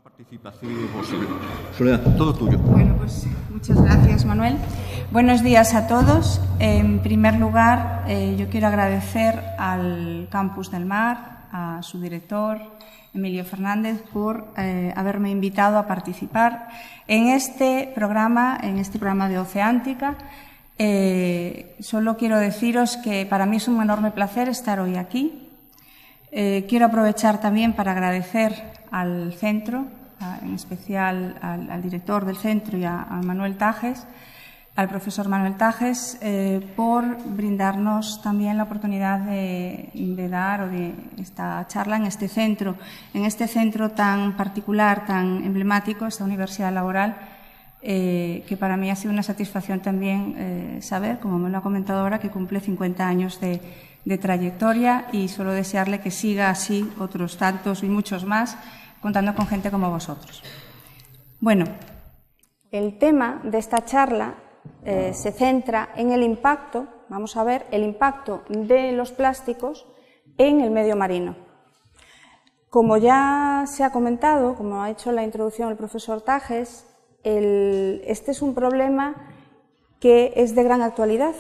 participación posible. Soledad, todo tuyo. Bueno, pues muchas gracias, Manuel. Buenos días a todos. En primer lugar, yo quiero agradecer al Campus del Mar, a su director, Emilio Fernández, por haberme invitado a participar en este programa de Oceántica. Solo quiero deciros que para mí es un enorme placer estar hoy aquí. Quiero aprovechar también para agradecer al centro, en especial al director del centro y a Manuel Tajes, al profesor Manuel Tajes, por brindarnos también la oportunidad de dar esta charla en este centro tan particular, tan emblemático, esta universidad laboral, que para mí ha sido una satisfacción también saber, como me lo ha comentado ahora, que cumple 50 años de trayectoria, y solo desearle que siga así otros tantos y muchos más, contando con gente como vosotros. Bueno, el tema de esta charla se centra en el impacto, vamos a ver, el impacto de los plásticos en el medio marino. Como ya se ha comentado, como ha hecho la introducción el profesor Tajes, este es un problema que es de gran actualidad.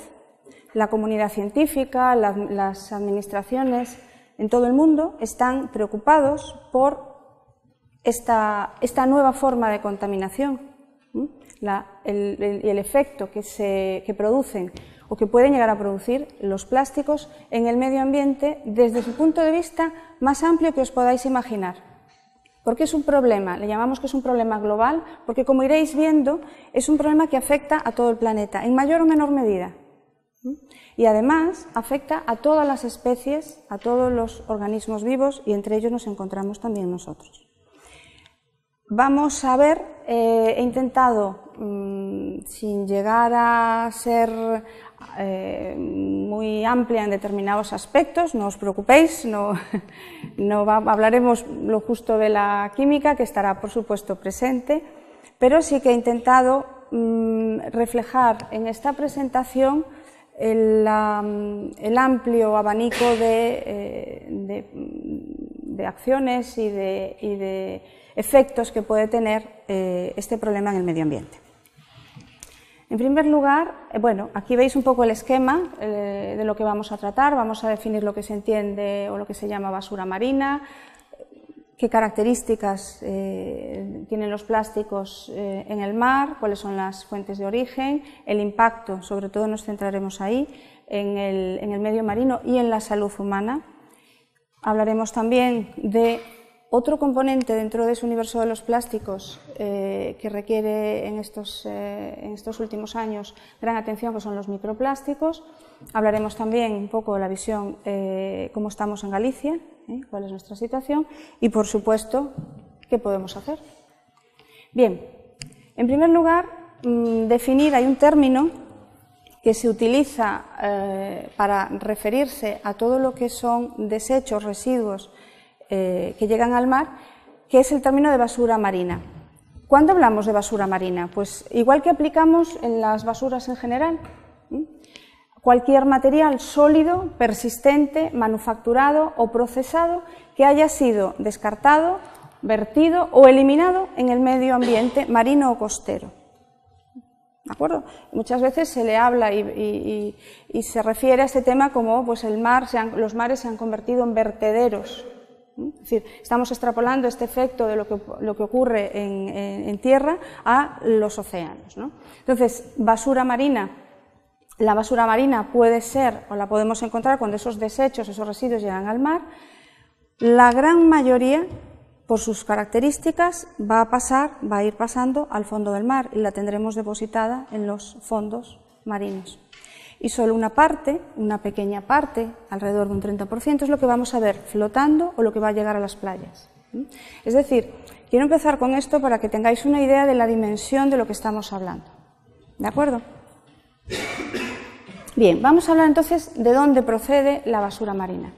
La comunidad científica, las administraciones en todo el mundo están preocupados por esta nueva forma de contaminación, el efecto que producen o que pueden llegar a producir los plásticos en el medio ambiente desde su punto de vista más amplio que os podáis imaginar. ¿Por qué es un problema? Le llamamos que es un problema global porque, como iréis viendo, es un problema que afecta a todo el planeta, en mayor o menor medida. Y además afecta a todas las especies, a todos los organismos vivos, y entre ellos nos encontramos también nosotros. Vamos a ver, he intentado, sin llegar a ser muy amplia en determinados aspectos, no os preocupéis, hablaremos lo justo de la química, que estará por supuesto presente, pero sí que he intentado reflejar en esta presentación el amplio abanico de acciones y de efectos que puede tener este problema en el medio ambiente. En primer lugar, bueno, aquí veis un poco el esquema de lo que vamos a tratar. Vamos a definir lo que se entiende o lo que se llama basura marina, qué características tienen los plásticos en el mar, cuáles son las fuentes de origen, el impacto, sobre todo nos centraremos ahí, en el medio marino y en la salud humana. Hablaremos también de otro componente dentro de ese universo de los plásticos que requiere en estos últimos años gran atención, que son los microplásticos. Hablaremos también un poco de la visión, cómo estamos en Galicia, cuál es nuestra situación y, por supuesto, qué podemos hacer. Bien, en primer lugar, definir, hay un término que se utiliza para referirse a todo lo que son desechos, residuos que llegan al mar, que es el término de basura marina. ¿Cuándo hablamos de basura marina? Pues igual que aplicamos en las basuras en general. Cualquier material sólido, persistente, manufacturado o procesado que haya sido descartado, vertido o eliminado en el medio ambiente marino o costero. ¿De acuerdo? Muchas veces se le habla y se refiere a este tema como pues los mares se han convertido en vertederos. Es decir, estamos extrapolando este efecto de lo que ocurre en tierra a los océanos, ¿no? Entonces, basura marina. La basura marina puede ser, o la podemos encontrar cuando esos desechos, esos residuos llegan al mar. La gran mayoría, por sus características, va a ir pasando al fondo del mar y la tendremos depositada en los fondos marinos. Y solo una pequeña parte, alrededor de un 30%, es lo que vamos a ver flotando o lo que va a llegar a las playas. Es decir, quiero empezar con esto para que tengáis una idea de la dimensión de lo que estamos hablando. ¿De acuerdo? Bien, vamos a hablar entonces de dónde procede la basura marina.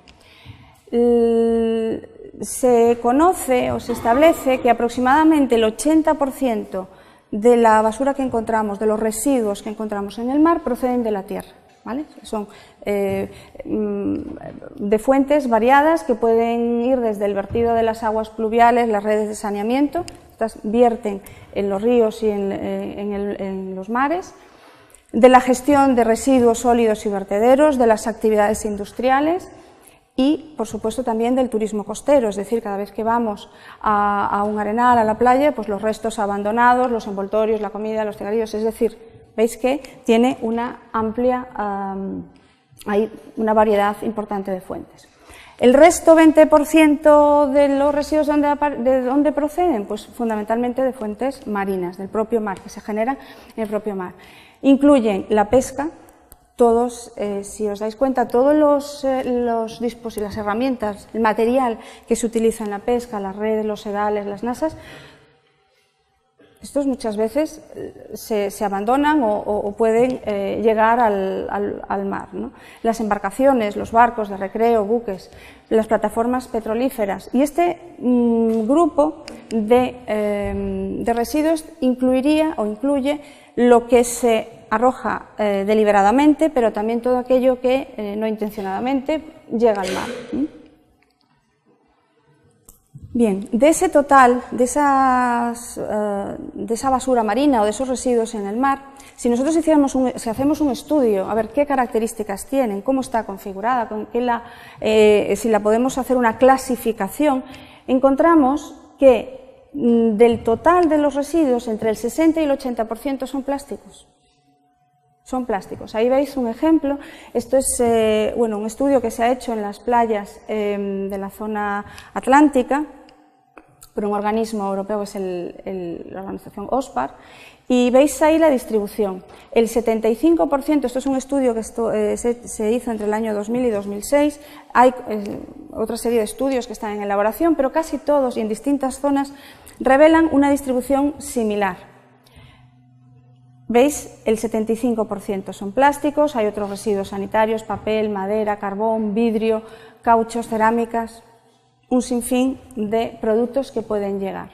Se conoce o se establece que aproximadamente el 80% de la basura que encontramos, de los residuos que encontramos en el mar, proceden de la tierra. ¿vale? Son de fuentes variadas que pueden ir desde el vertido de las aguas pluviales, las redes de saneamiento, estas vierten en los ríos y en los mares, de la gestión de residuos sólidos y vertederos, de las actividades industriales y, por supuesto, también del turismo costero, es decir, cada vez que vamos a un arenal, a la playa, pues los restos abandonados, los envoltorios, la comida, los cigarrillos, es decir, veis que tiene una amplia, hay una variedad importante de fuentes. ¿El resto 20% de los residuos de dónde proceden? Pues fundamentalmente de fuentes marinas, del propio mar, que se generan en el propio mar. Incluyen la pesca, todos, si os dais cuenta, todos las herramientas, el material que se utiliza en la pesca, las redes, los sedales, las nasas, estos muchas veces se abandonan o pueden llegar al mar, ¿no? Las embarcaciones, los barcos de recreo, buques, las plataformas petrolíferas. Y este grupo de residuos incluye lo que se arroja deliberadamente, pero también todo aquello que no intencionadamente llega al mar. Bien, de ese total, de esa basura marina o de esos residuos en el mar, si nosotros si hacemos un estudio, a ver qué características tienen, cómo está configurada, si la podemos hacer una clasificación, encontramos que del total de los residuos, entre el 60 y el 80% son plásticos. Son plásticos. Ahí veis un ejemplo. Esto es un estudio que se ha hecho en las playas de la zona atlántica por un organismo europeo, que es la organización OSPAR, y veis ahí la distribución. El 75%, esto es un estudio que se hizo entre el año 2000 y 2006, hay otra serie de estudios que están en elaboración, pero casi todos y en distintas zonas revelan una distribución similar. ¿Veis? El 75% son plásticos, hay otros residuos sanitarios, papel, madera, carbón, vidrio, cauchos, cerámicas, un sinfín de productos que pueden llegar.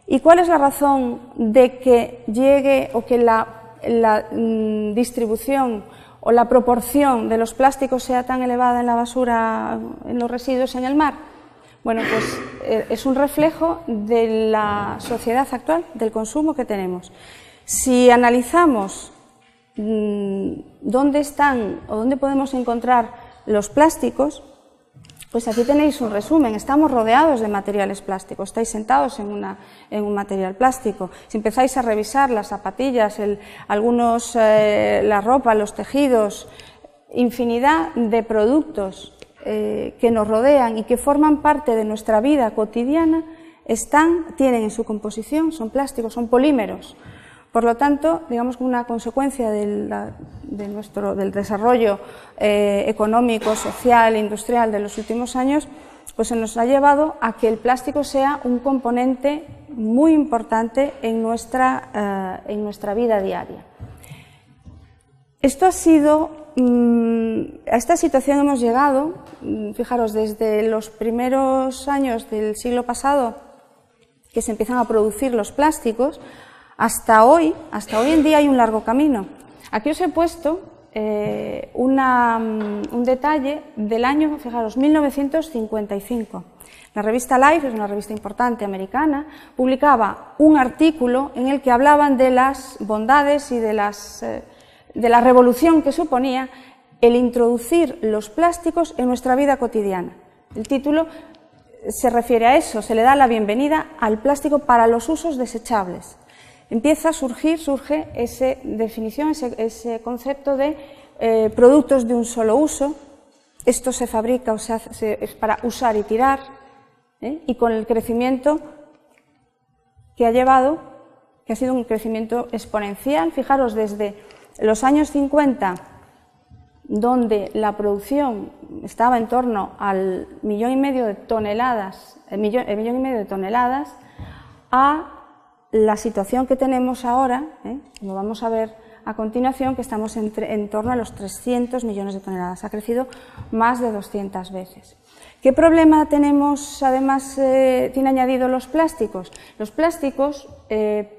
¿Y cuál es la razón de que llegue o que la distribución o la proporción de los plásticos sea tan elevada en la basura, en los residuos en el mar? Bueno, pues es un reflejo de la sociedad actual, del consumo que tenemos. Si analizamos dónde están o dónde podemos encontrar los plásticos, pues aquí tenéis un resumen. Estamos rodeados de materiales plásticos, estáis sentados en un material plástico. Si empezáis a revisar las zapatillas, la ropa, los tejidos, infinidad de productos que nos rodean y que forman parte de nuestra vida cotidiana, tienen en su composición, son plásticos, son polímeros. Por lo tanto, digamos que una consecuencia del desarrollo económico, social e industrial de los últimos años, pues se nos ha llevado a que el plástico sea un componente muy importante en nuestra vida diaria. A esta situación hemos llegado, fijaros, desde los primeros años del siglo pasado, que se empiezan a producir los plásticos, hasta hoy en día hay un largo camino. Aquí os he puesto un detalle del año, fijaros, 1955. La revista Life, es una revista importante americana, publicaba un artículo en el que hablaban de las bondades y de la revolución que suponía el introducir los plásticos en nuestra vida cotidiana. El título se refiere a eso, se le da la bienvenida al plástico para los usos desechables. Surge esa definición, ese concepto de productos de un solo uso. Esto se fabrica o se hace es para usar y tirar, y con el crecimiento que ha sido un crecimiento exponencial. Fijaros, desde los años 50, donde la producción estaba en torno al 1,5 millones de toneladas, a la situación que tenemos ahora, como vamos a ver a continuación, que estamos en torno a los 300 millones de toneladas. Ha crecido más de 200 veces. ¿Qué problema tenemos, además, tiene añadido los plásticos? Los plásticos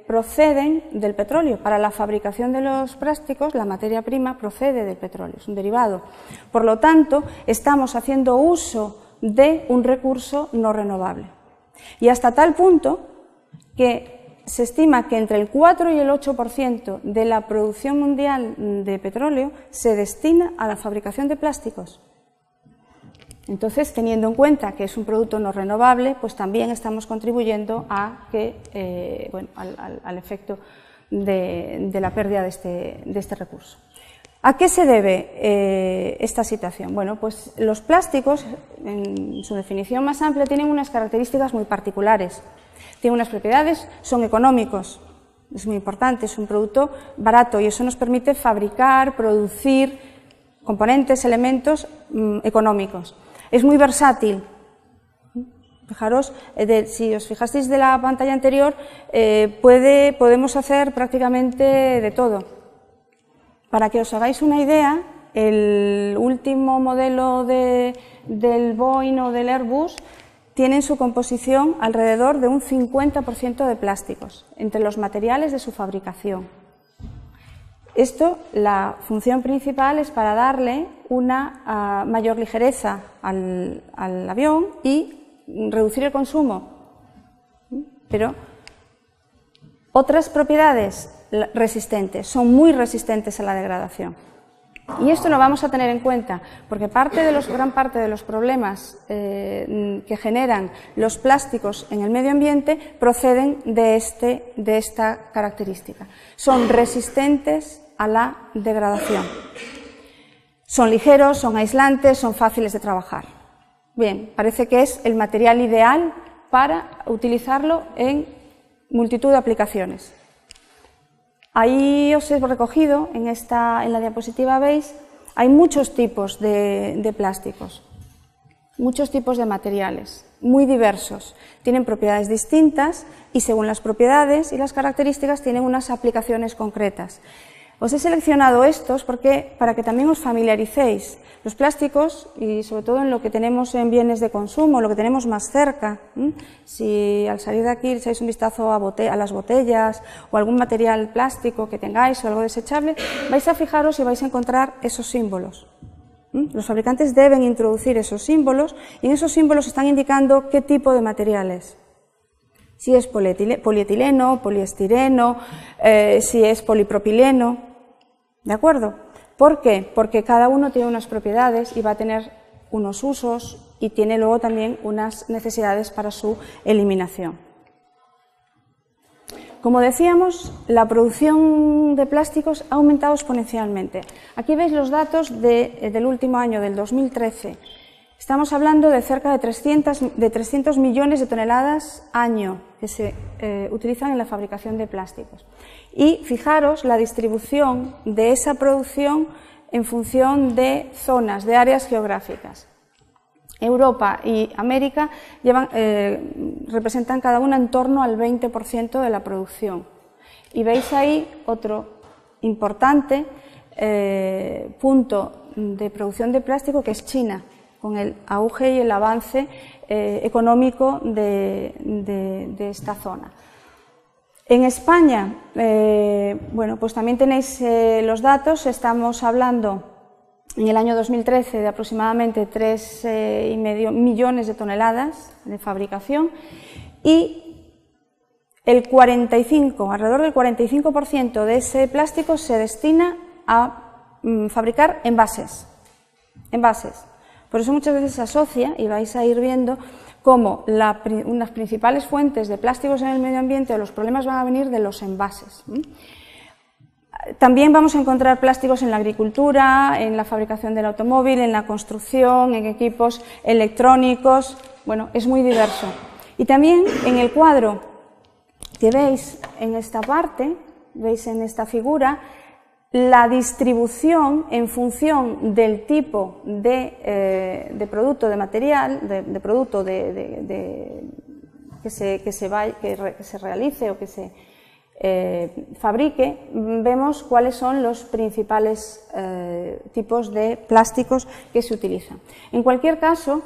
proceden del petróleo. Para la fabricación de los plásticos, la materia prima procede del petróleo, es un derivado. Por lo tanto, estamos haciendo uso de un recurso no renovable. Y hasta tal punto que se estima que entre el 4 y el 8% de la producción mundial de petróleo se destina a la fabricación de plásticos. Entonces, teniendo en cuenta que es un producto no renovable, pues también estamos contribuyendo a que, al efecto de la pérdida de este recurso. ¿A qué se debe esta situación? Bueno, pues los plásticos, en su definición más amplia, tienen unas características muy particulares. Tienen unas propiedades, son económicos, es muy importante, es un producto barato y eso nos permite fabricar, producir componentes, elementos económicos. Es muy versátil. Fijaros, si os fijasteis de la pantalla anterior, podemos hacer prácticamente de todo. Para que os hagáis una idea, el último modelo del Boeing o del Airbus tiene en su composición alrededor de un 50% de plásticos, entre los materiales de su fabricación. Esto, la función principal es para darle una mayor ligereza al avión y reducir el consumo. Pero otras propiedades resistentes, son muy resistentes a la degradación. Y esto lo vamos a tener en cuenta, porque gran parte de los problemas que generan los plásticos en el medio ambiente proceden de esta característica. Son resistentes a la degradación. Son ligeros, son aislantes, son fáciles de trabajar. Bien, parece que es el material ideal para utilizarlo en multitud de aplicaciones. Ahí os he recogido, en la diapositiva veis, hay muchos tipos de plásticos, muchos tipos de materiales, muy diversos. Tienen propiedades distintas y según las propiedades y las características tienen unas aplicaciones concretas. Os he seleccionado estos para que también os familiaricéis. Los plásticos, y sobre todo en lo que tenemos en bienes de consumo, lo que tenemos más cerca, si al salir de aquí echáis un vistazo a las botellas o algún material plástico que tengáis o algo desechable, vais a fijaros y vais a encontrar esos símbolos. Los fabricantes deben introducir esos símbolos y en esos símbolos están indicando qué tipo de material es. Si es polietileno, poliestireno, si es polipropileno. ¿De acuerdo? ¿Por qué? Porque cada uno tiene unas propiedades y va a tener unos usos y tiene luego también unas necesidades para su eliminación. Como decíamos, la producción de plásticos ha aumentado exponencialmente. Aquí veis los datos del último año, del 2013. Estamos hablando de cerca de 300 millones de toneladas año que se utilizan en la fabricación de plásticos. Y fijaros la distribución de esa producción en función de zonas, de áreas geográficas. Europa y América representan cada una en torno al 20% de la producción. Y veis ahí otro importante punto de producción de plástico que es China, con el auge y el avance económico de esta zona. En España, pues también tenéis los datos, estamos hablando en el año 2013 de aproximadamente 3,5 millones de toneladas de fabricación y alrededor del 45% de ese plástico se destina a fabricar envases. Por eso muchas veces se asocia, y vais a ir viendo, cómo unas principales fuentes de plásticos en el medio ambiente o los problemas van a venir de los envases. También vamos a encontrar plásticos en la agricultura, en la fabricación del automóvil, en la construcción, en equipos electrónicos. Bueno, es muy diverso. Y también en el cuadro que veis en esta parte, veis en esta figura, la distribución en función del tipo de producto, de material, de producto que se realice o que se fabrique, vemos cuáles son los principales tipos de plásticos que se utilizan. En cualquier caso,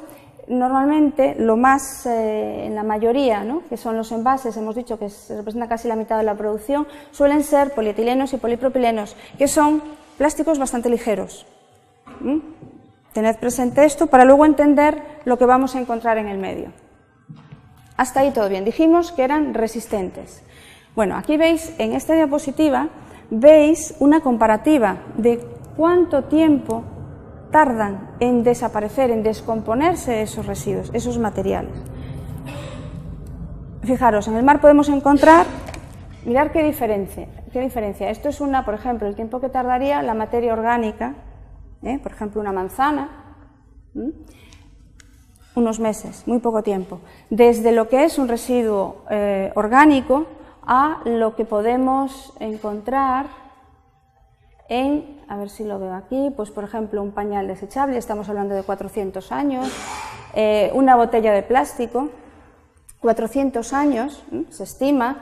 normalmente lo más, en la mayoría, ¿no?, que son los envases, hemos dicho que se representa casi la mitad de la producción, suelen ser polietilenos y polipropilenos, que son plásticos bastante ligeros. Tened presente esto para luego entender lo que vamos a encontrar en el medio. Hasta ahí todo bien. Dijimos que eran resistentes. Bueno, aquí veis, en esta diapositiva, veis una comparativa de cuánto tiempo tardan en desaparecer, en descomponerse esos residuos, esos materiales. Fijaros, en el mar podemos encontrar, mirad qué diferencia. Esto es por ejemplo, el tiempo que tardaría la materia orgánica, por ejemplo, una manzana, unos meses, muy poco tiempo, desde lo que es un residuo orgánico a lo que podemos encontrar en, a ver si lo veo aquí, pues por ejemplo un pañal desechable, estamos hablando de 400 años, una botella de plástico, 400 años, se estima,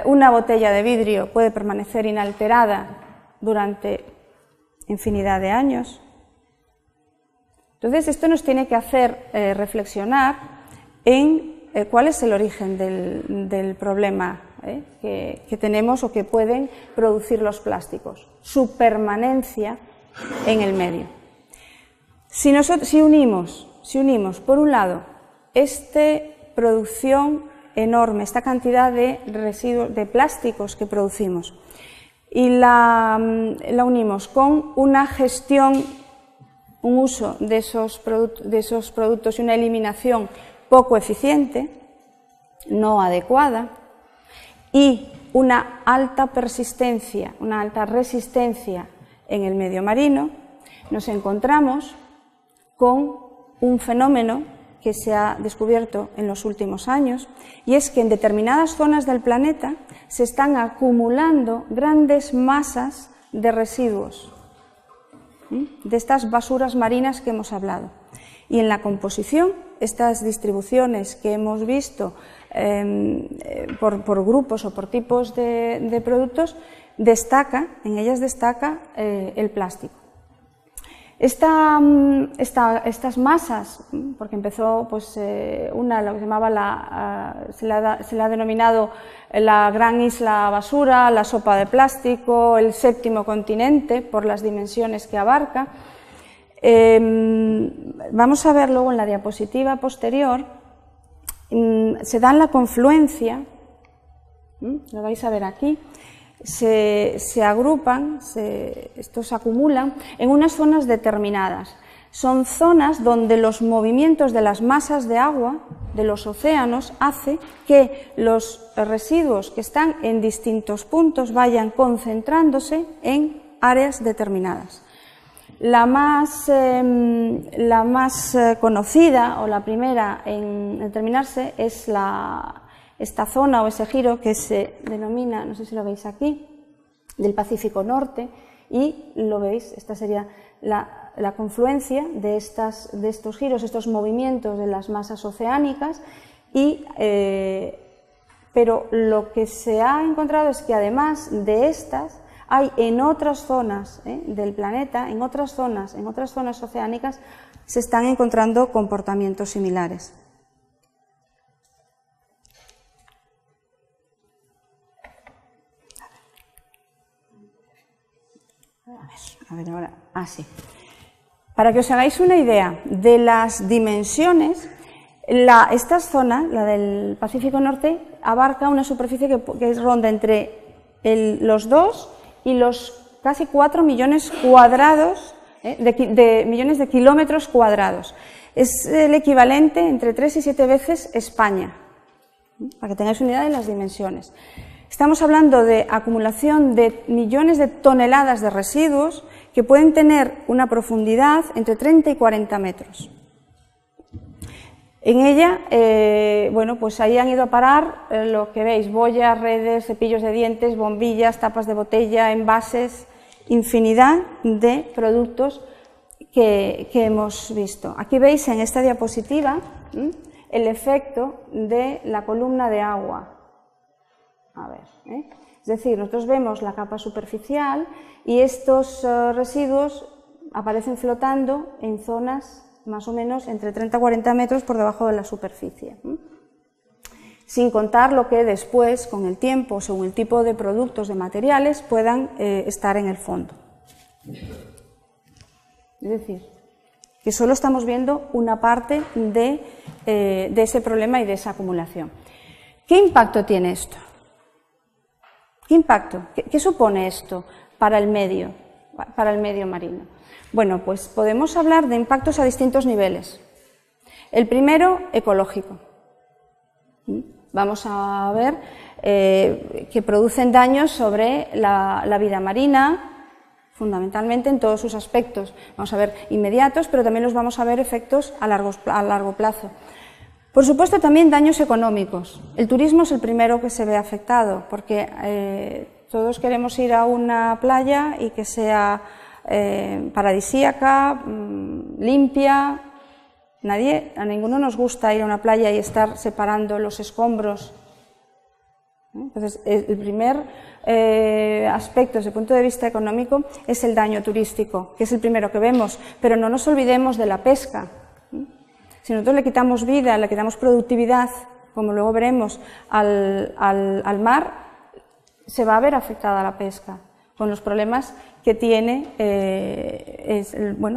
una botella de vidrio puede permanecer inalterada durante infinidad de años. Entonces esto nos tiene que hacer reflexionar en cuál es el origen del problema que tenemos o que pueden producir los plásticos, su permanencia en el medio. Si unimos, por un lado, esta producción enorme, esta cantidad de residuos, de plásticos que producimos, y la unimos con una gestión, un uso de esos productos y una eliminación poco eficiente, no adecuada, y una alta persistencia, una alta resistencia en el medio marino, nos encontramos con un fenómeno que se ha descubierto en los últimos años, y es que en determinadas zonas del planeta se están acumulando grandes masas de residuos, de estas basuras marinas que hemos hablado. Y en la composición, estas distribuciones que hemos visto por grupos o por tipos de productos, en ellas destaca el plástico. Estas masas, porque empezó pues, lo que se llamaba se le ha denominado la gran isla basura, la sopa de plástico, el séptimo continente, por las dimensiones que abarca. Vamos a ver luego en la diapositiva posterior, se dan la confluencia, lo vais a ver aquí, se agrupan, estos se acumulan en unas zonas determinadas. Son zonas donde los movimientos de las masas de agua de los océanos hace que los residuos que están en distintos puntos vayan concentrándose en áreas determinadas. La más conocida o la primera en determinarse es esta zona o ese giro que se denomina, no sé si lo veis aquí, del Pacífico Norte, y lo veis, esta sería la confluencia de estos giros, estos movimientos de las masas oceánicas, pero lo que se ha encontrado es que además de estas, hay en otras zonas del planeta, en otras zonas oceánicas, se están encontrando comportamientos similares. A ver ahora, sí. Para que os hagáis una idea de las dimensiones, esta zona, la del Pacífico Norte, abarca una superficie que ronda entre los 2 y los casi 4 millones cuadrados, millones de kilómetros cuadrados. Es el equivalente entre 3 y 7 veces España, para que tengáis una idea de las dimensiones. Estamos hablando de acumulación de millones de toneladas de residuos que pueden tener una profundidad entre 30 y 40 metros. En ella, bueno, pues ahí han ido a parar lo que veis, boyas, redes, cepillos de dientes, bombillas, tapas de botella, envases, infinidad de productos que hemos visto. Aquí veis en esta diapositiva el efecto de la columna de agua. A ver, es decir, nosotros vemos la capa superficial y estos residuos aparecen flotando en zonas más o menos entre 30 y 40 metros por debajo de la superficie. Sin contar lo que después, con el tiempo, según el tipo de productos, de materiales, puedan estar en el fondo. Es decir, que solo estamos viendo una parte de ese problema y de esa acumulación. ¿Qué impacto tiene esto? ¿Qué impacto? ¿Qué supone esto para el medio marino? Bueno, pues podemos hablar de impactos a distintos niveles. El primero, ecológico. Vamos a ver que producen daños sobre la vida marina, fundamentalmente en todos sus aspectos. Vamos a ver inmediatos, pero también los vamos a ver efectos a largo plazo. Por supuesto, también daños económicos. El turismo es el primero que se ve afectado, porque todos queremos ir a una playa y que sea paradisíaca, limpia. A ninguno nos gusta ir a una playa y estar separando los escombros. Entonces, el primer aspecto desde el punto de vista económico es el daño turístico, que es el primero que vemos, pero no nos olvidemos de la pesca. Si nosotros le quitamos vida, le quitamos productividad, como luego veremos, al mar, se va a ver afectada la pesca, con los problemas que tiene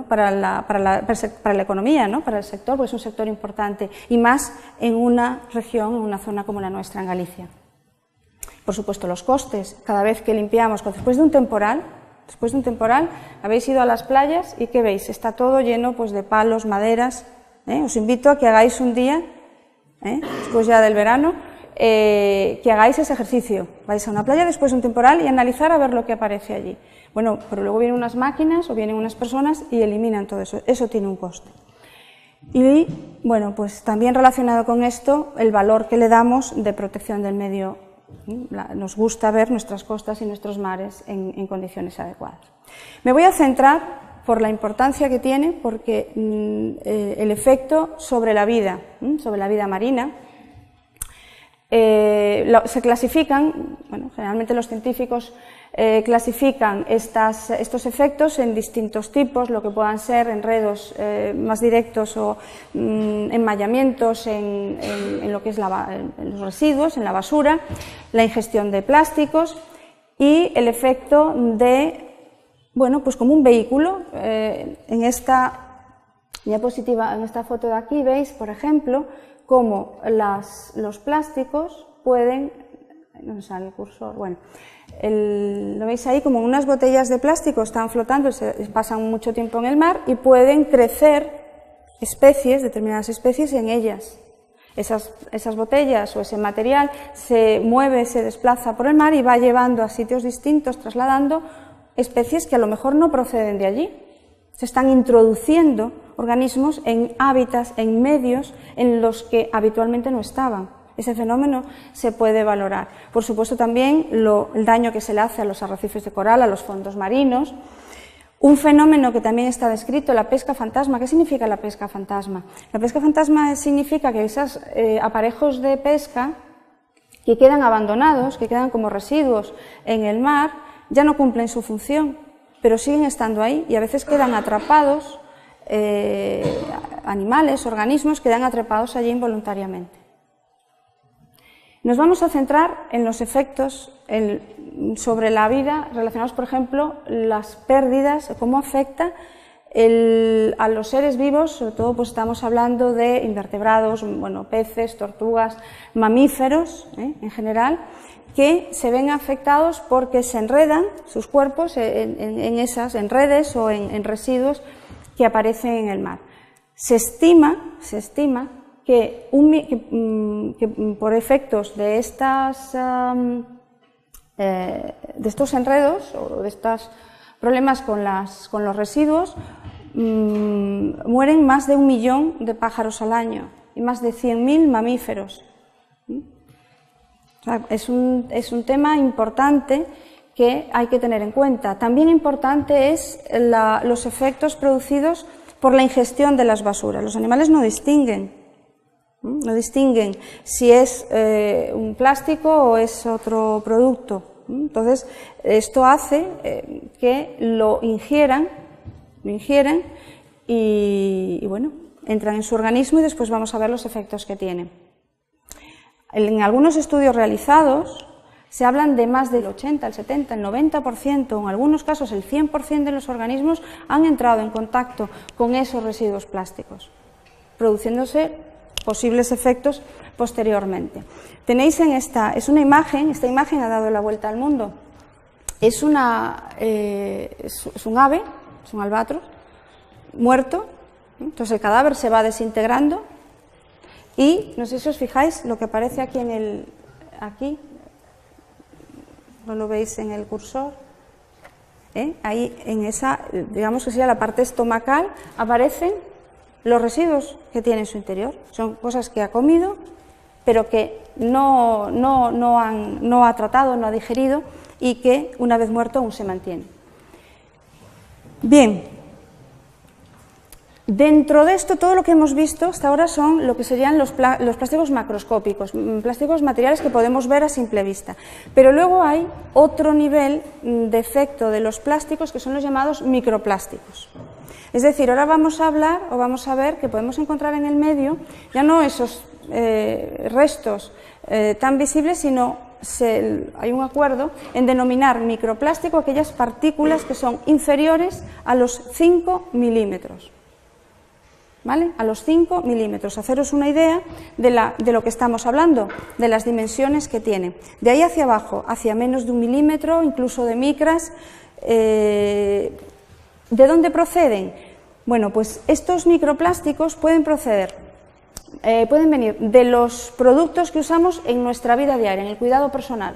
para la economía, ¿no? Para el sector, porque es un sector importante, y más en una región, en una zona como la nuestra, en Galicia. Por supuesto, los costes. Cada vez que limpiamos, después de un temporal, habéis ido a las playas y ¿qué veis? Está todo lleno pues, de palos, maderas. Os invito a que hagáis un día, después ya del verano, que hagáis ese ejercicio. Vais a una playa después de un temporal y analizar a ver lo que aparece allí. Bueno, pero luego vienen unas máquinas o vienen unas personas y eliminan todo eso. Eso tiene un coste. Y, bueno, pues también relacionado con esto, el valor que le damos de protección del medio. Nos gusta ver nuestras costas y nuestros mares en condiciones adecuadas. Me voy a centrar por la importancia que tiene, porque el efecto sobre la vida marina, se clasifican, generalmente los científicos clasifican estos efectos en distintos tipos, lo que puedan ser enredos más directos o enmayamientos en lo que es en los residuos, en la basura, la ingestión de plásticos y el efecto de, pues como un vehículo. En esta diapositiva, en esta foto de aquí, veis, por ejemplo, cómo los plásticos pueden, no me sale el cursor, lo veis ahí, como unas botellas de plástico están flotando, pasan mucho tiempo en el mar y pueden crecer determinadas especies en ellas. Esas botellas o ese material se mueve, se desplaza por el mar y va llevando a sitios distintos, trasladando especies que a lo mejor no proceden de allí. Se están introduciendo organismos en hábitats, en medios en los que habitualmente no estaban. Ese fenómeno se puede valorar. Por supuesto, también el daño que se le hace a los arrecifes de coral, a los fondos marinos. Un fenómeno que también está descrito, la pesca fantasma. ¿Qué significa la pesca fantasma? La pesca fantasma significa que esos aparejos de pesca que quedan abandonados, que quedan como residuos en el mar, ya no cumplen su función, pero siguen estando ahí y a veces quedan atrapados, animales, organismos, quedan atrapados allí involuntariamente. Nos vamos a centrar en los efectos sobre la vida relacionados, por ejemplo, las pérdidas, cómo afecta a los seres vivos, sobre todo pues estamos hablando de invertebrados, peces, tortugas, mamíferos en general, que se ven afectados porque se enredan sus cuerpos en redes o en residuos que aparecen en el mar. Se estima que por efectos de estos enredos o de estos problemas con los residuos, mueren más de 1 millón de pájaros al año y más de 100.000 mamíferos. O sea, es un tema importante que hay que tener en cuenta. También importante es los efectos producidos por la ingestión de las basuras. Los animales no distinguen si es un plástico o es otro producto. Entonces, esto hace que lo ingieran y bueno, entran en su organismo y después vamos a ver los efectos que tienen. En algunos estudios realizados se hablan de más del 80, el 70, el 90%, en algunos casos el 100% de los organismos han entrado en contacto con esos residuos plásticos, produciéndose posibles efectos posteriormente. Tenéis en esta imagen ha dado la vuelta al mundo. Es un ave, es un albatros, muerto. Entonces el cadáver se va desintegrando y, no sé si os fijáis, lo que aparece aquí aquí, ¿no lo veis en el cursor? Ahí en esa, digamos que sería la parte estomacal, aparecen los residuos que tiene en su interior. Son cosas que ha comido, pero que no ha tratado, no ha digerido y que una vez muerto aún se mantiene. Bien, dentro de esto todo lo que hemos visto hasta ahora son lo que serían los plásticos macroscópicos, plásticos materiales que podemos ver a simple vista. Pero luego hay otro nivel de efecto de los plásticos que son los llamados microplásticos. Es decir, ahora vamos a hablar o vamos a ver que podemos encontrar en el medio ya no esos restos tan visibles, sino hay un acuerdo en denominar microplástico aquellas partículas que son inferiores a los 5 milímetros. ¿Vale? A los 5 milímetros. Haceros una idea de lo que estamos hablando, de las dimensiones que tiene. De ahí hacia abajo, hacia menos de 1 milímetro, incluso de micras. ¿De dónde proceden? Bueno, pues estos microplásticos pueden venir de los productos que usamos en nuestra vida diaria, en el cuidado personal.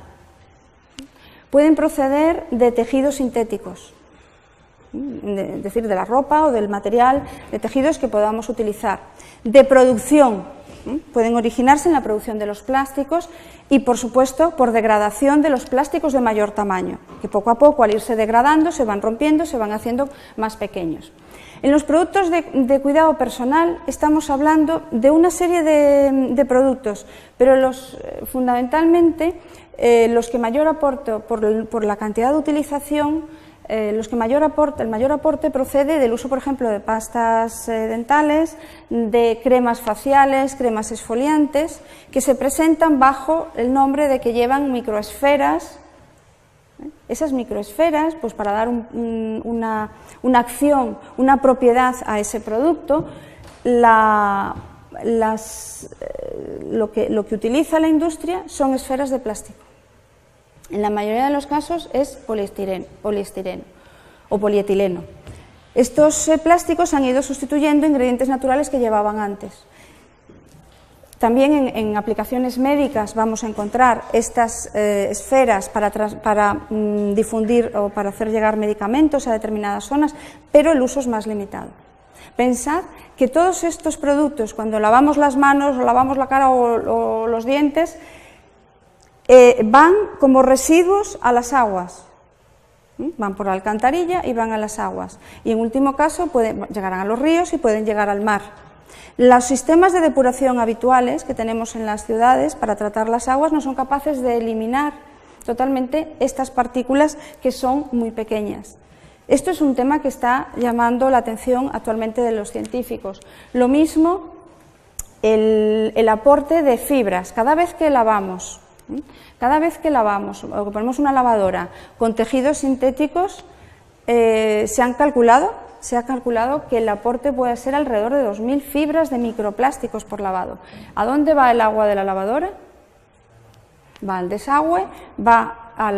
Pueden proceder de tejidos sintéticos, es decir, de la ropa o del material de tejidos que podamos utilizar. De producción, pueden originarse en la producción de los plásticos y, por supuesto, por degradación de los plásticos de mayor tamaño, que poco a poco, al irse degradando, se van rompiendo, se van haciendo más pequeños. En los productos de cuidado personal estamos hablando de una serie de productos, pero fundamentalmente los que mayor aporte, por la cantidad de utilización, el mayor aporte procede del uso, por ejemplo, de pastas dentales, de cremas faciales, cremas exfoliantes, que se presentan bajo el nombre de que llevan microesferas. Esas microesferas, pues para dar una acción, una propiedad a ese producto, lo que utiliza la industria son esferas de plástico. En la mayoría de los casos es poliestireno o polietileno. Estos plásticos han ido sustituyendo ingredientes naturales que llevaban antes. También en aplicaciones médicas vamos a encontrar estas esferas para difundir o para hacer llegar medicamentos a determinadas zonas, pero el uso es más limitado. Pensad que todos estos productos, cuando lavamos las manos, o lavamos la cara o los dientes, van como residuos a las aguas. Van por la alcantarilla y van a las aguas. Y en último caso llegarán a los ríos y pueden llegar al mar. Los sistemas de depuración habituales que tenemos en las ciudades para tratar las aguas no son capaces de eliminar totalmente estas partículas que son muy pequeñas. Esto es un tema que está llamando la atención actualmente de los científicos. Lo mismo el aporte de fibras. Cada vez que lavamos o que ponemos una lavadora con tejidos sintéticos, se ha calculado que el aporte puede ser alrededor de 2.000 fibras de microplásticos por lavado. ¿A dónde va el agua de la lavadora? Va al desagüe, va a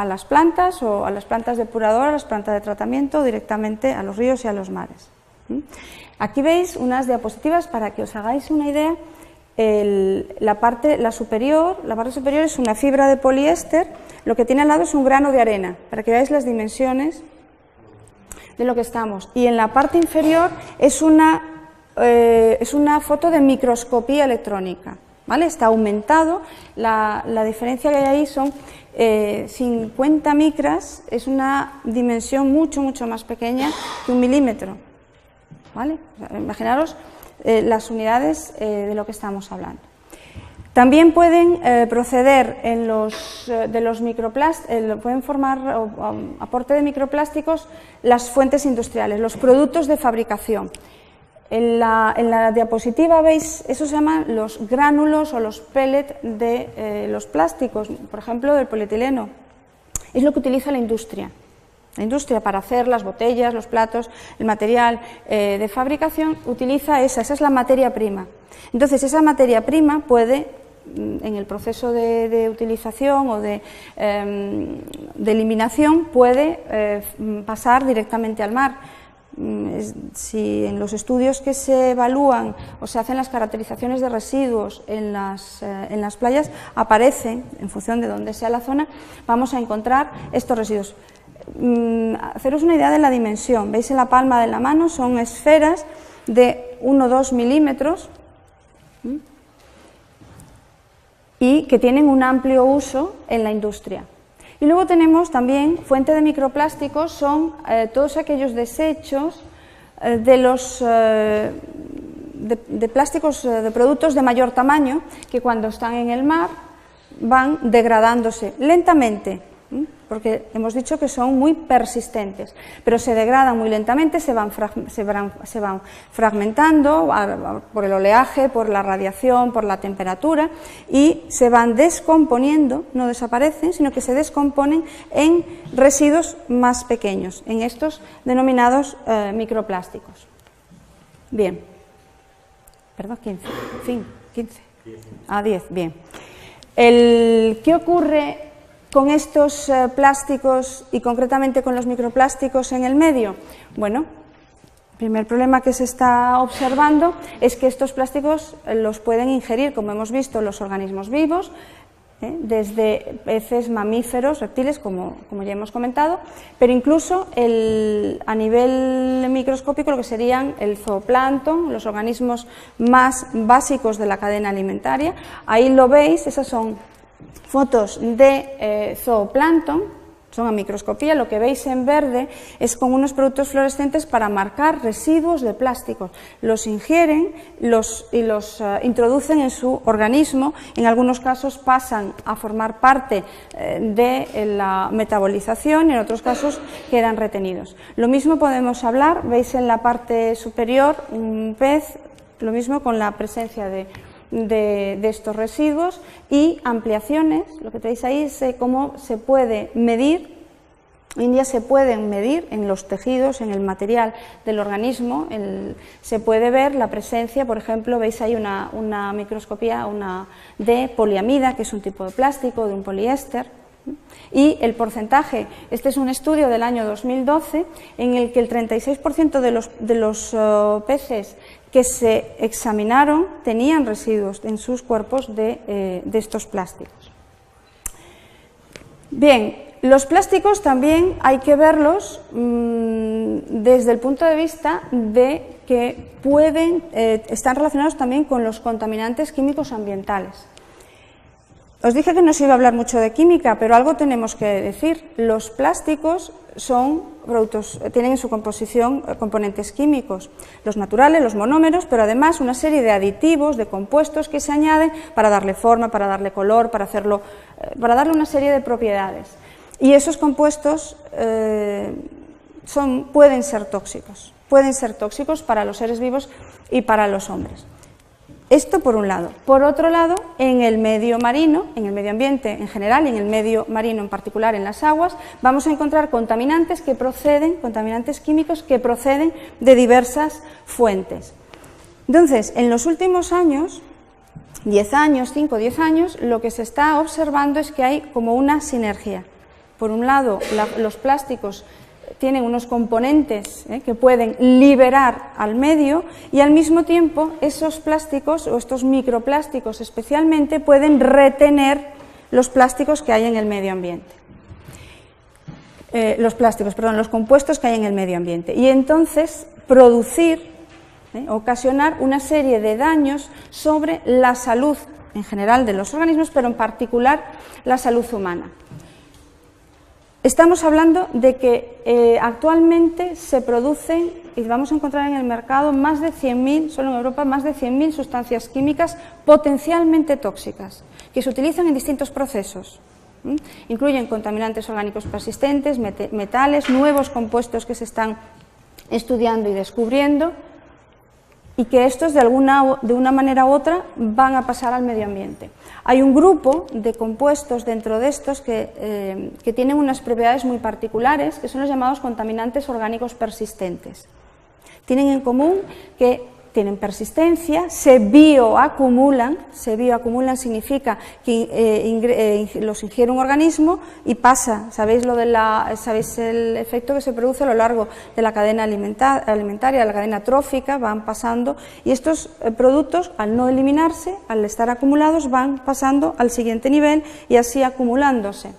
las plantas o a las plantas depuradoras, a las plantas de tratamiento, directamente a los ríos y a los mares. Aquí veis unas diapositivas para que os hagáis una idea. La parte superior es una fibra de poliéster, lo que tiene al lado es un grano de arena, para que veáis las dimensiones de lo que estamos. Y en la parte inferior es una foto de microscopía electrónica, ¿vale? Está aumentado, la diferencia que hay ahí son 50 micras, es una dimensión mucho más pequeña que 1 milímetro, ¿vale? Imaginaros las unidades de lo que estamos hablando. También pueden proceder de los microplásticos, pueden formar aporte de microplásticos las fuentes industriales, los productos de fabricación. En la diapositiva veis, eso se llaman los gránulos o los pellets de los plásticos, por ejemplo del polietileno. Es lo que utiliza la industria. La industria para hacer las botellas, los platos, el material de fabricación utiliza esa es la materia prima. Entonces esa materia prima puede, en el proceso de utilización o de eliminación, puede pasar directamente al mar. Si en los estudios que se evalúan o se hacen las caracterizaciones de residuos en las playas aparecen, en función de dónde sea la zona, vamos a encontrar estos residuos. Haceros una idea de la dimensión, veis en la palma de la mano, son esferas de 1 o 2 milímetros y que tienen un amplio uso en la industria. Y luego tenemos también, fuente de microplásticos, son todos aquellos desechos de plásticos, de productos de mayor tamaño, que cuando están en el mar van degradándose lentamente, porque hemos dicho que son muy persistentes, pero se degradan muy lentamente, se van fragmentando por el oleaje, por la radiación, por la temperatura, y se van descomponiendo, no desaparecen, sino que se descomponen en residuos más pequeños, en estos denominados microplásticos. Bien, perdón, 15, 10, bien. ¿Qué ocurre con estos plásticos y concretamente con los microplásticos en el medio? Bueno, el primer problema que se está observando es que estos plásticos los pueden ingerir, como hemos visto, los organismos vivos, desde peces, mamíferos, reptiles, como ya hemos comentado, pero incluso a nivel microscópico lo que serían el zooplancton, los organismos más básicos de la cadena alimentaria. Ahí lo veis, esas son fotos de zooplancton, son a microscopía. Lo que veis en verde es con unos productos fluorescentes para marcar residuos de plásticos. Los ingieren y los introducen en su organismo. En algunos casos pasan a formar parte de la metabolización y en otros casos quedan retenidos. Lo mismo podemos hablar, veis en la parte superior un pez, lo mismo con la presencia de estos residuos y ampliaciones. Lo que tenéis ahí es cómo se puede medir. Hoy en día se pueden medir en los tejidos, en el material del organismo, se puede ver la presencia, por ejemplo, veis ahí una microscopía de poliamida, que es un tipo de plástico, de un poliéster, y el porcentaje. Este es un estudio del año 2012 en el que el 36% de los peces que se examinaron tenían residuos en sus cuerpos de estos plásticos. Bien, los plásticos también hay que verlos desde el punto de vista de que están relacionados también con los contaminantes químicos ambientales. Os dije que no se iba a hablar mucho de química, pero algo tenemos que decir. Los plásticos son productos, tienen en su composición componentes químicos, los naturales, los monómeros, pero además una serie de aditivos, de compuestos que se añaden para darle forma, para darle color, para darle una serie de propiedades. Y esos compuestos pueden ser tóxicos para los seres vivos y para los hombres. Esto por un lado. Por otro lado, en el medio marino, en el medio ambiente en general y en el medio marino en particular, en las aguas, vamos a encontrar contaminantes químicos que proceden de diversas fuentes. Entonces, en los últimos años, 5 o 10 años, lo que se está observando es que hay como una sinergia. Por un lado, los plásticos tienen unos componentes que pueden liberar al medio y al mismo tiempo esos plásticos o estos microplásticos especialmente pueden retener los plásticos que hay en el medio ambiente. Los compuestos que hay en el medio ambiente y entonces ocasionar una serie de daños sobre la salud en general de los organismos, pero en particular la salud humana. Estamos hablando de que actualmente se producen, y vamos a encontrar en el mercado, más de 100.000, solo en Europa, más de 100.000 sustancias químicas potencialmente tóxicas, que se utilizan en distintos procesos. Incluyen contaminantes orgánicos persistentes, metales, nuevos compuestos que se están estudiando y descubriendo, y que estos de una manera u otra van a pasar al medio ambiente. Hay un grupo de compuestos dentro de estos que tienen unas propiedades muy particulares, que son los llamados contaminantes orgánicos persistentes. Tienen en común que tienen persistencia, se bioacumulan significa que los ingiere un organismo y pasa, ¿sabéis el efecto que se produce a lo largo de la cadena alimentaria, la cadena trófica, van pasando, y estos productos, al no eliminarse, al estar acumulados, van pasando al siguiente nivel y así acumulándose.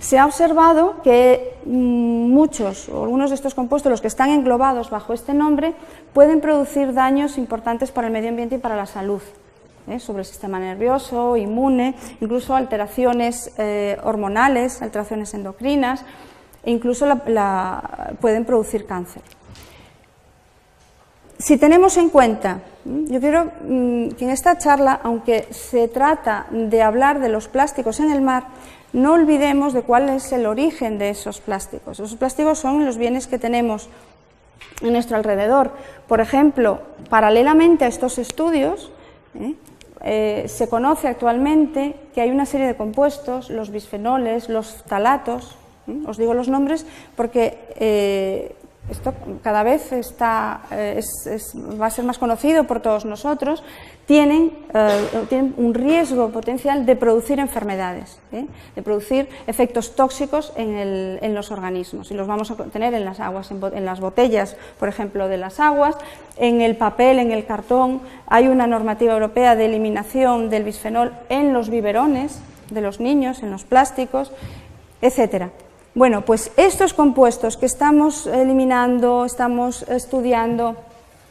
Se ha observado que muchos o algunos de estos compuestos, los que están englobados bajo este nombre, pueden producir daños importantes para el medio ambiente y para la salud, sobre el sistema nervioso, inmune, incluso alteraciones hormonales, alteraciones endocrinas, e incluso pueden producir cáncer. Si tenemos en cuenta, yo quiero que en esta charla, aunque se trata de hablar de los plásticos en el mar, no olvidemos de cuál es el origen de esos plásticos. Esos plásticos son los bienes que tenemos en nuestro alrededor. Por ejemplo, paralelamente a estos estudios, se conoce actualmente que hay una serie de compuestos, los bisfenoles, los ftalatos, os digo los nombres porque esto cada vez va a ser más conocido por todos nosotros, tienen un riesgo potencial de producir enfermedades, de producir efectos tóxicos en los organismos, y los vamos a tener en las aguas, en las botellas, por ejemplo, de las aguas, en el papel, en el cartón. Hay una normativa europea de eliminación del bisfenol en los biberones de los niños, en los plásticos, etcétera. Bueno, pues estos compuestos que estamos eliminando, estamos estudiando,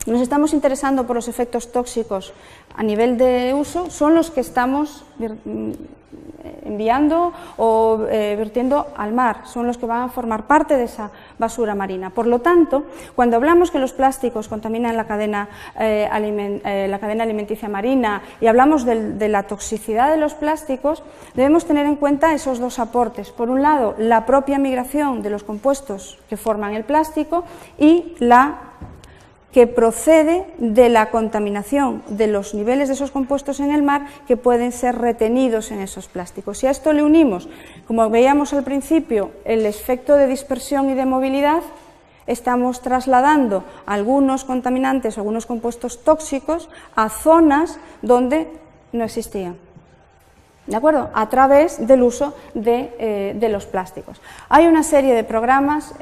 nos estamos interesando por los efectos tóxicos a nivel de uso, son los que estamos enviando o vertiendo al mar, son los que van a formar parte de esa basura marina. Por lo tanto, cuando hablamos que los plásticos contaminan la cadena alimenticia marina y hablamos de la toxicidad de los plásticos, debemos tener en cuenta esos dos aportes. Por un lado, la propia migración de los compuestos que forman el plástico y la que procede de la contaminación de los niveles de esos compuestos en el mar que pueden ser retenidos en esos plásticos. Si a esto le unimos, como veíamos al principio, el efecto de dispersión y de movilidad, estamos trasladando algunos contaminantes, algunos compuestos tóxicos a zonas donde no existían. ¿De acuerdo? A través del uso de los plásticos. Hay una serie de programas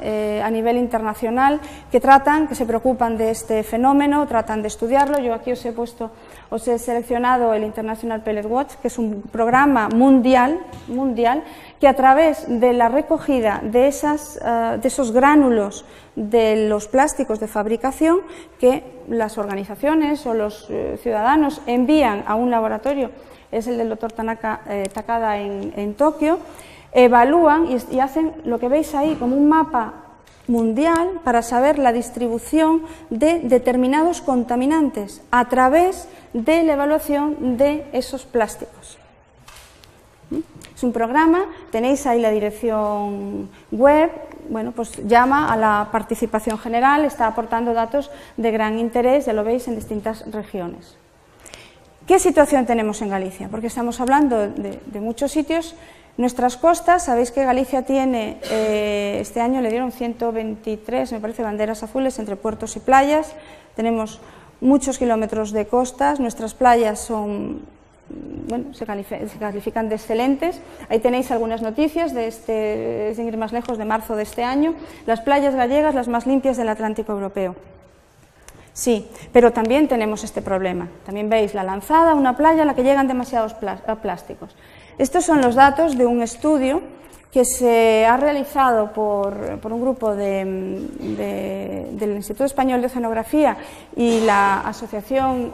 a nivel internacional que se preocupan de este fenómeno, tratan de estudiarlo. Yo aquí os he seleccionado el International Pellet Watch, que es un programa mundial que a través de la recogida de esos gránulos de los plásticos de fabricación que las organizaciones o los ciudadanos envían a un laboratorio, es el del doctor Takada en Tokio, evalúan y hacen lo que veis ahí como un mapa mundial para saber la distribución de determinados contaminantes a través de la evaluación de esos plásticos. Es un programa, tenéis ahí la dirección web, bueno, pues llama a la participación general, está aportando datos de gran interés, ya lo veis, en distintas regiones. ¿Qué situación tenemos en Galicia? Porque estamos hablando de muchos sitios. Nuestras costas, sabéis que Galicia tiene, este año le dieron 123, me parece, banderas azules entre puertos y playas. Tenemos muchos kilómetros de costas, nuestras playas son, bueno, se califican de excelentes. Ahí tenéis algunas noticias sin ir más lejos, de marzo de este año. Las playas gallegas, las más limpias del Atlántico europeo. Sí, pero también tenemos este problema. También veis la Lanzada, una playa a la que llegan demasiados plásticos. Estos son los datos de un estudio que se ha realizado por un grupo del Instituto Español de Oceanografía y la Asociación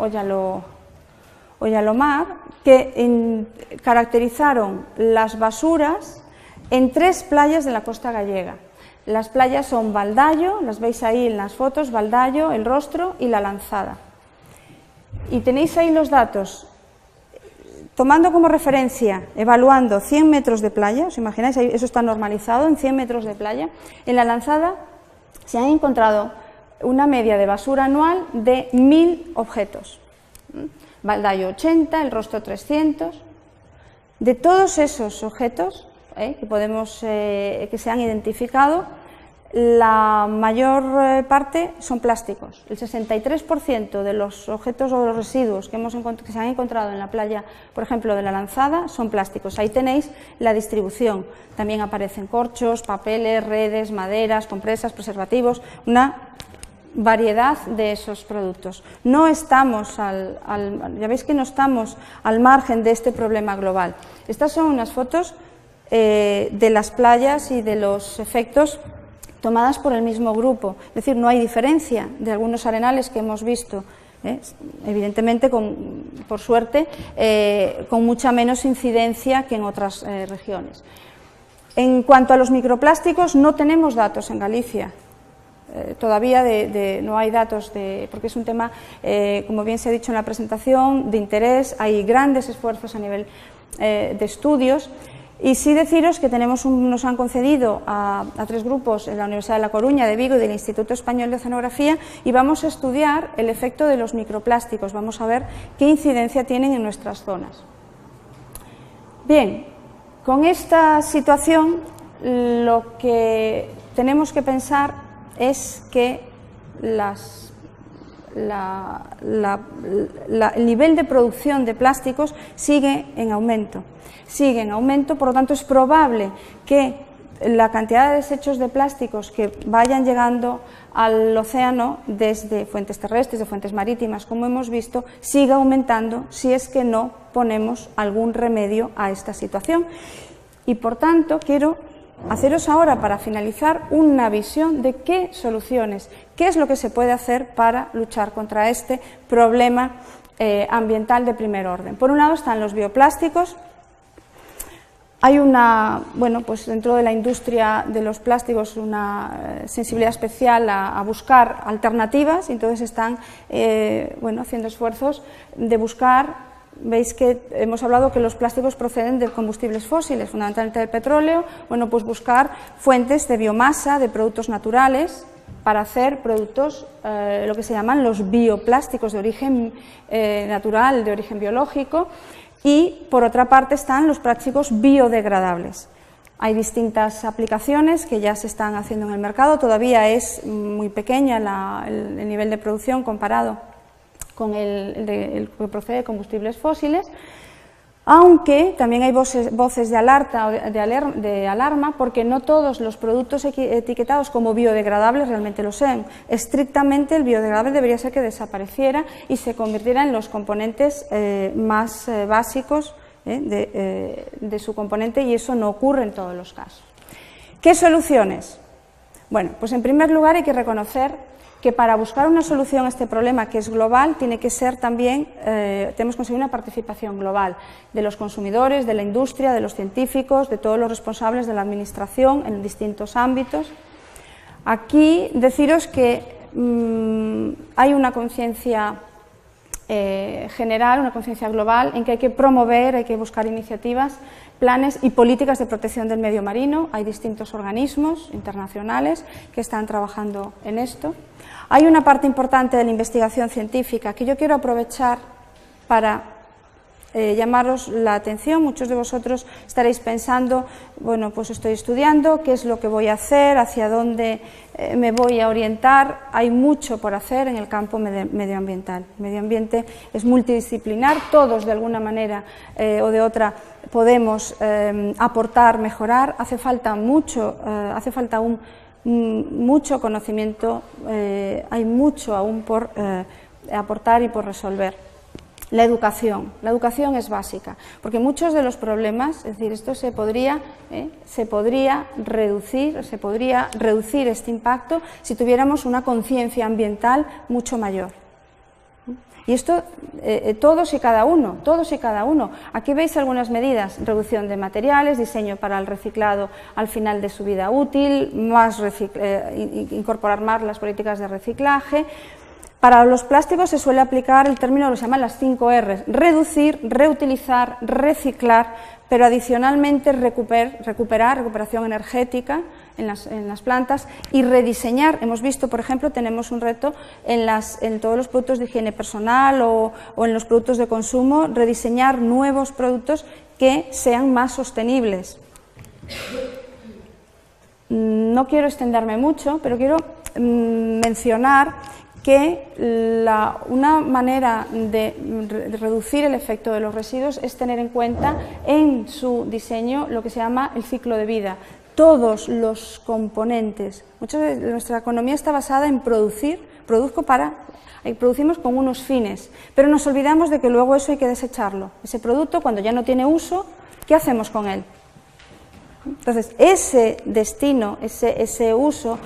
Ollalomar, que caracterizaron las basuras en 3 playas de la costa gallega. Las playas son Valdallo, las veis ahí en las fotos, Valdallo, El Rostro y La Lanzada. Y tenéis ahí los datos, tomando como referencia, evaluando 100 metros de playa, ¿os imagináis? Eso está normalizado en 100 metros de playa. En La Lanzada se han encontrado una media de basura anual de 1000 objetos. Valdallo 80, El Rostro 300. De todos esos objetos que se han identificado, la mayor parte son plásticos. El 63% de los objetos o de los residuos que se han encontrado en la playa, por ejemplo, de La Lanzada, son plásticos. Ahí tenéis la distribución. También aparecen corchos, papeles, redes, maderas, compresas, preservativos, una variedad de esos productos. No estamos ya veis que no estamos al margen de este problema global. Estas son unas fotos de las playas y de los efectos tomadas por el mismo grupo. Es decir, no hay diferencia de algunos arenales que hemos visto, evidentemente, por suerte, con mucha menos incidencia que en otras regiones. En cuanto a los microplásticos, no tenemos datos en Galicia. Todavía no hay datos, porque es un tema, como bien se ha dicho en la presentación, de interés. Hay grandes esfuerzos a nivel de estudios. Y sí deciros que nos han concedido a 3 grupos en la Universidad de La Coruña, de Vigo y del Instituto Español de Oceanografía, y vamos a estudiar el efecto de los microplásticos. Vamos a ver qué incidencia tienen en nuestras zonas. Bien, con esta situación lo que tenemos que pensar es que el nivel de producción de plásticos sigue en aumento. Por lo tanto es probable que la cantidad de desechos de plásticos que vayan llegando al océano desde fuentes terrestres, de fuentes marítimas, como hemos visto, siga aumentando si es que no ponemos algún remedio a esta situación. Y por tanto quiero haceros ahora, para finalizar, una visión de qué soluciones, qué es lo que se puede hacer para luchar contra este problema ambiental de primer orden. Por un lado están los bioplásticos. Hay pues dentro de la industria de los plásticos una sensibilidad especial a buscar alternativas, y entonces están haciendo esfuerzos de buscar. Veis que hemos hablado que los plásticos proceden de combustibles fósiles, fundamentalmente del petróleo. Pues buscar fuentes de biomasa, de productos naturales, para hacer productos, lo que se llaman los bioplásticos, de origen natural, de origen biológico. Y, por otra parte, están los plásticos biodegradables. Hay distintas aplicaciones que ya se están haciendo en el mercado. Todavía es muy pequeña el nivel de producción comparado con el que procede de combustibles fósiles, aunque también hay voces de alarma, porque no todos los productos etiquetados como biodegradables realmente lo sean. Estrictamente el biodegradable debería ser que desapareciera y se convirtiera en los componentes más básicos de su componente, y eso no ocurre en todos los casos. ¿Qué soluciones? Bueno, pues en primer lugar hay que reconocer que para buscar una solución a este problema, que es global, tiene que ser también, tenemos que conseguir una participación global de los consumidores, de la industria, de los científicos, de todos los responsables de la administración en distintos ámbitos. Aquí deciros que hay una conciencia general, una conciencia global, en que hay que promover, hay que buscar iniciativas, planes y políticas de protección del medio marino. Hay distintos organismos internacionales que están trabajando en esto. Hay una parte importante de la investigación científica que yo quiero aprovechar para llamaros la atención. Muchos de vosotros estaréis pensando, pues estoy estudiando, qué es lo que voy a hacer, hacia dónde me voy a orientar. Hay mucho por hacer en el campo medioambiental. El medio ambiente es multidisciplinar, todos de alguna manera o de otra podemos aportar, mejorar. Hace falta mucho conocimiento, hay mucho aún por aportar y por resolver. La educación es básica, porque muchos de los problemas, es decir, esto se podría reducir este impacto si tuviéramos una conciencia ambiental mucho mayor. Y esto, todos y cada uno. Aquí veis algunas medidas: reducción de materiales, diseño para el reciclado al final de su vida útil, incorporar más las políticas de reciclaje. Para los plásticos se suele aplicar el término que se llama las 5 R's: reducir, reutilizar, reciclar, pero adicionalmente recuperación energética en las plantas, y rediseñar. Hemos visto, por ejemplo, tenemos un reto en todos los productos de higiene personal o en los productos de consumo, rediseñar nuevos productos que sean más sostenibles. No quiero extenderme mucho, pero quiero mencionar que una manera de reducir el efecto de los residuos es tener en cuenta en su diseño lo que se llama el ciclo de vida. Todos los componentes. Mucha de nuestra economía está basada en producir, producimos con unos fines, pero nos olvidamos de que luego eso hay que desecharlo. Ese producto, cuando ya no tiene uso, ¿qué hacemos con él? Entonces, ese destino, ese uso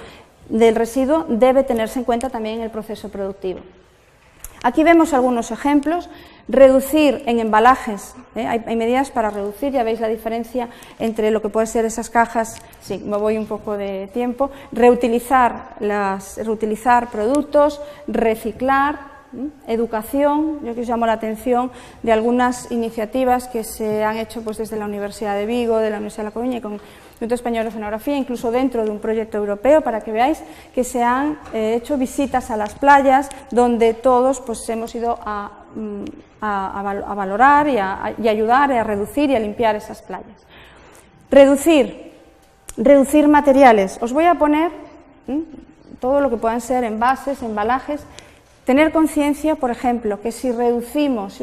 del residuo debe tenerse en cuenta también en el proceso productivo. Aquí vemos algunos ejemplos. Reducir en embalajes, hay medidas para reducir, ya veis la diferencia entre lo que pueden ser esas cajas. Sí, me voy un poco de tiempo. Reutilizar productos, reciclar, educación. Yo os llamo la atención de algunas iniciativas que se han hecho pues desde la Universidad de Vigo, de la Universidad de La Coruña y con el Instituto Español de Oceanografía, incluso dentro de un proyecto europeo, para que veáis que se han hecho visitas a las playas, donde todos pues hemos ido a valorar y ayudar a reducir y a limpiar esas playas. Reducir materiales. Os voy a poner todo lo que puedan ser envases, embalajes. Tener conciencia, por ejemplo, que si reducimos,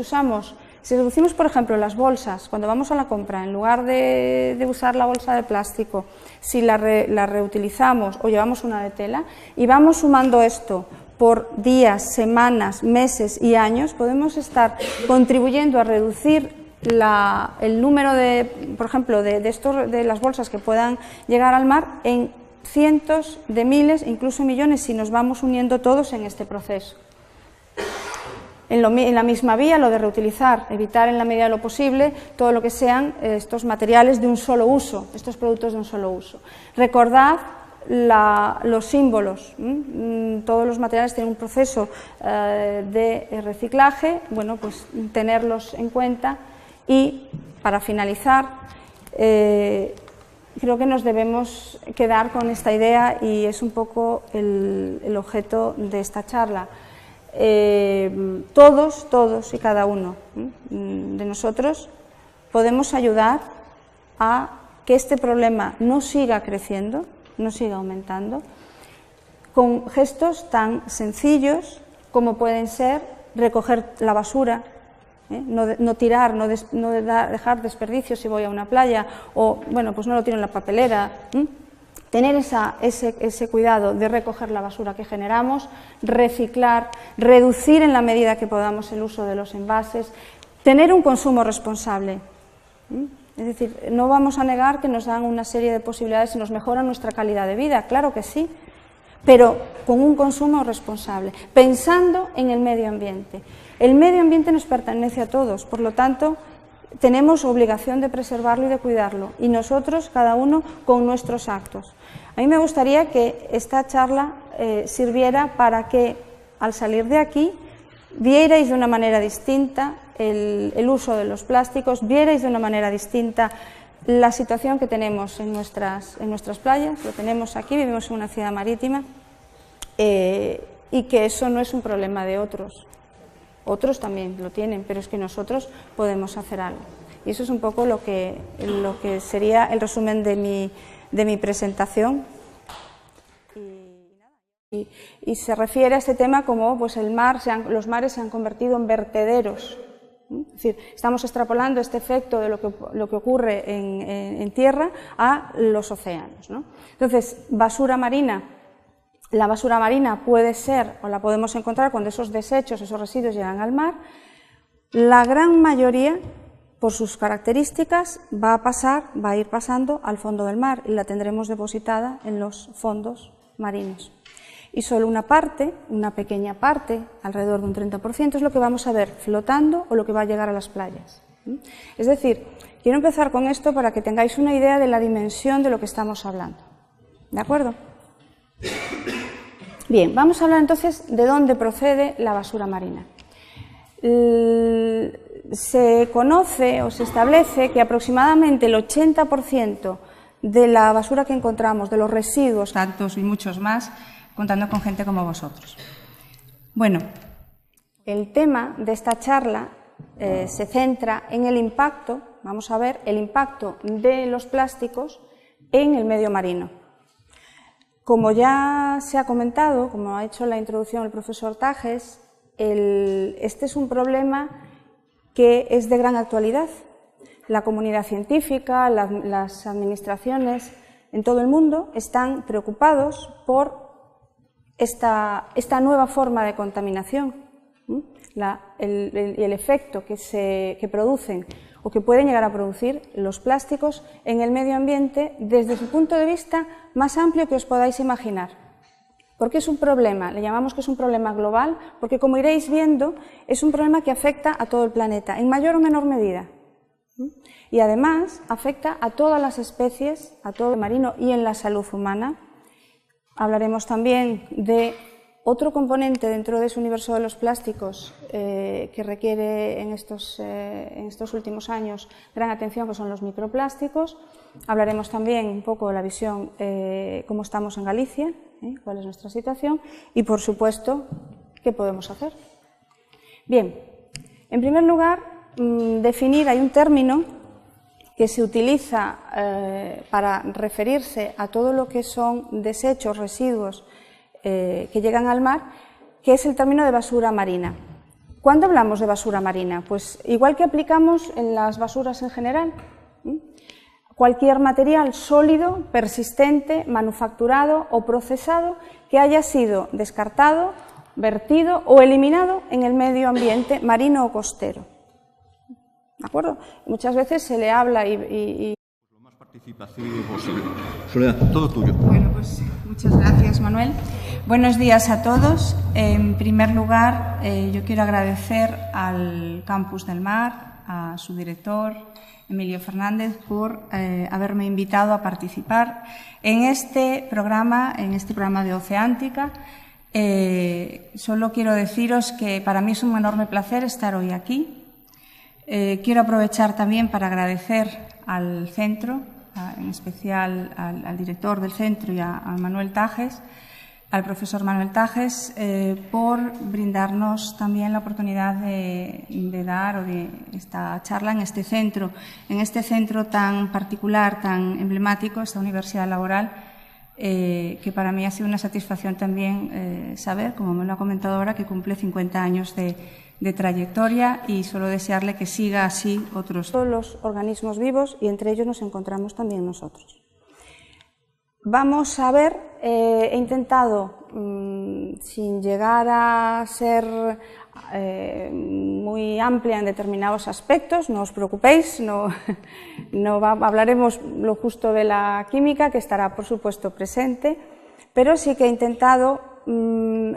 por ejemplo, las bolsas, cuando vamos a la compra, en lugar de usar la bolsa de plástico, si la reutilizamos o llevamos una de tela, y vamos sumando esto por días, semanas, meses y años, podemos estar contribuyendo a reducir el número por ejemplo, de las bolsas que puedan llegar al mar en cientos de miles, incluso millones, si nos vamos uniendo todos en este proceso. En la misma vía, lo de reutilizar, evitar en la medida de lo posible todo lo que sean estos materiales de un solo uso, estos productos de un solo uso. Recordad los símbolos, todos los materiales tienen un proceso de reciclaje, bueno, pues tenerlos en cuenta. Y para finalizar, creo que nos debemos quedar con esta idea, y es un poco el objeto de esta charla. Todos y cada uno de nosotros podemos ayudar a que este problema no siga creciendo, no siga aumentando, con gestos tan sencillos como pueden ser recoger la basura, no tirar, no dejar desperdicios si voy a una playa, o bueno, pues no lo tiro en la papelera. Tener ese cuidado de recoger la basura que generamos, reciclar, reducir en la medida que podamos el uso de los envases, tener un consumo responsable. Es decir, no vamos a negar que nos dan una serie de posibilidades y nos mejoran nuestra calidad de vida, claro que sí, pero con un consumo responsable, pensando en el medio ambiente. El medio ambiente nos pertenece a todos, por lo tanto, tenemos obligación de preservarlo y de cuidarlo, y nosotros, cada uno, con nuestros actos. A mí me gustaría que esta charla sirviera para que, al salir de aquí, vierais de una manera distinta el uso de los plásticos, vierais de una manera distinta la situación que tenemos en nuestras playas. Lo tenemos aquí, vivimos en una ciudad marítima, y que eso no es un problema de otros. Otros también lo tienen, pero es que nosotros podemos hacer algo. Y eso es un poco lo que sería el resumen de mi presentación. Y se refiere a este tema como pues los mares se han convertido en vertederos. Es decir, estamos extrapolando este efecto de lo que ocurre en tierra a los océanos, ¿no? Entonces, basura marina. La basura marina puede ser, o la podemos encontrar cuando esos desechos, esos residuos llegan al mar. La gran mayoría, por sus características, va a ir pasando al fondo del mar, y la tendremos depositada en los fondos marinos. y solo una parte, una pequeña parte, alrededor de un 30%, es lo que vamos a ver flotando o lo que va a llegar a las playas. Es decir, quiero empezar con esto para que tengáis una idea de la dimensión de lo que estamos hablando. ¿De acuerdo? Bien, vamos a hablar entonces de dónde procede la basura marina. Se conoce o se establece que aproximadamente el 80% de la basura que encontramos, de los residuos, tantos y muchos más, contando con gente como vosotros. Bueno, el tema de esta charla se centra en el impacto, vamos a ver, el impacto de los plásticos en el medio marino. Como ya se ha comentado, como ha hecho la introducción el profesor Tajes, este es un problema que es de gran actualidad. La comunidad científica, las administraciones en todo el mundo están preocupados por esta nueva forma de contaminación, el efecto que producen o que pueden llegar a producir los plásticos en el medio ambiente desde su punto de vista más amplio que os podáis imaginar. Porque es un problema, le llamamos que es un problema global, porque como iréis viendo, es un problema que afecta a todo el planeta, en mayor o menor medida. Y además afecta a todas las especies, a todo el marino y en la salud humana. Hablaremos también de otro componente dentro de ese universo de los plásticos que requiere en estos últimos años gran atención, que son los microplásticos. Hablaremos también un poco de la visión, cómo estamos en Galicia, cuál es nuestra situación y, por supuesto, qué podemos hacer. Bien, en primer lugar, definir, hay un término que se utiliza para referirse a todo lo que son desechos, residuos que llegan al mar, que es el término de basura marina. ¿Cuándo hablamos de basura marina? Pues igual que aplicamos en las basuras en general, cualquier material sólido, persistente, manufacturado o procesado que haya sido descartado, vertido o eliminado en el medio ambiente marino o costero. ¿De acuerdo? Muchas veces se le habla Lo más participativo posible. Soledad, todo tuyo. Bueno, pues muchas gracias, Manuel. Buenos días a todos. En primer lugar, yo quiero agradecer al Campus del Mar, a su director, Emilio Fernández, por haberme invitado a participar en este programa de Oceántica. Solo quiero deciros que para mí es un enorme placer estar hoy aquí. Quiero aprovechar también para agradecer al centro, en especial al director del centro y a Manuel Tajes, al profesor Manuel Tajes, por brindarnos también la oportunidad de dar o de esta charla en este centro tan particular, tan emblemático, esta universidad laboral, que para mí ha sido una satisfacción también saber, como me lo ha comentado ahora, que cumple 50 años de trayectoria y solo desearle que siga así otros. Todos los organismos vivos y entre ellos nos encontramos también nosotros. Vamos a ver, he intentado, sin llegar a ser muy amplia en determinados aspectos, no os preocupéis, hablaremos lo justo de la química, que estará por supuesto presente, pero sí que he intentado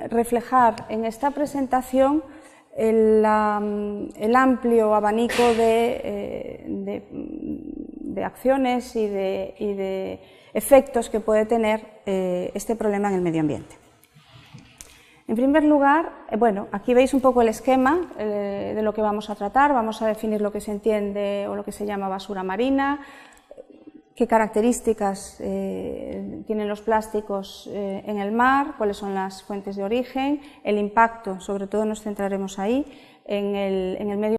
reflejar en esta presentación el amplio abanico de acciones y de efectos que puede tener este problema en el medio ambiente. En primer lugar, bueno, aquí veis un poco el esquema de lo que vamos a tratar. Vamos a definir lo que se entiende o lo que se llama basura marina, qué características tienen los plásticos en el mar, cuáles son las fuentes de origen, el impacto, sobre todo nos centraremos ahí, en el medio